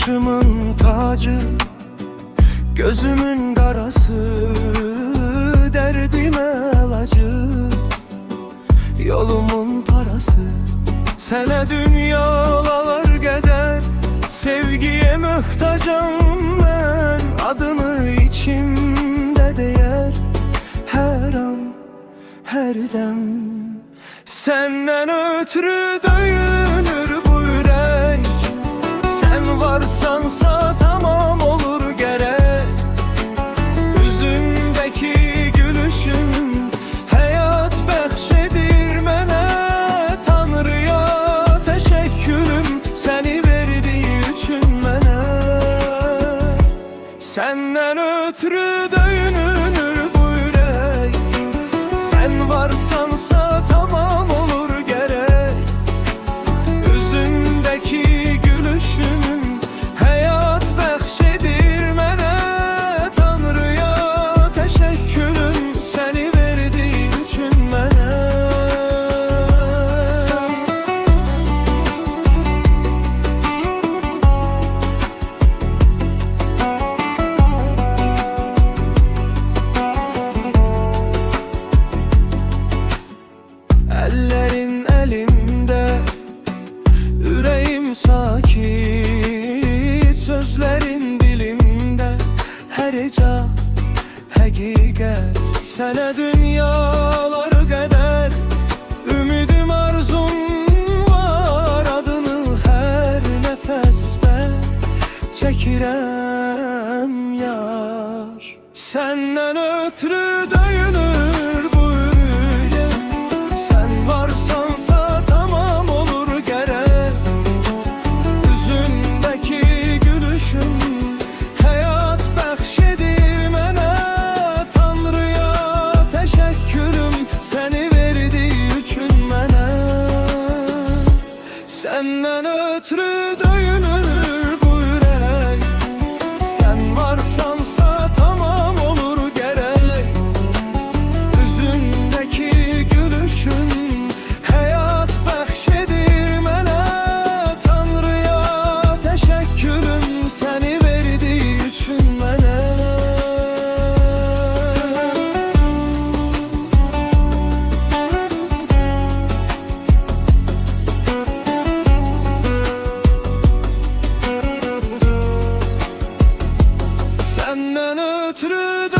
başımın tacı, gözümün karası, derdime ilacı, yolumun parası. Sene dünyalar gider, sevgiye muhtacam ben. Adını içimde değer, her an, her dem. Senden ötürü döyünür bu yürek, sen varsansa tamam olur gerek. Yüzündeki gülüşün hayat bəxşedir mənə. Tanrıya teşekkürüm seni verdiği üçün mənə. Senden ötürü döyünür bu yürek, sen varsansa tamam olur gerek. Yüzündeki gülüşün hayat bəxşedir mənə. Tanrıya teşekkürüm seni verdiği üçün mənə. Ellerin elimde, yüreğim sakit, sözlerin dilimde, her heca hakikat. Sana dünyalar kadar ümidim arzum var. Adını her nefeste çekirem yar. Senden ötürü döyünür bu yürek, sen varsansa tamam olur gerek. Yüzündeki gülüşün hayat bəxşedir mənə. Tanrıya teşekkürüm seni verdiği üçün mənə. Senden ötürü döyünür bu yürek, sen varsansa tamam olur gerek. Yüzündeki gülüşün hayat bəxşedir mənə. Tanrıya teşekkürüm seni verdiği üçün mənə. Senden ötürü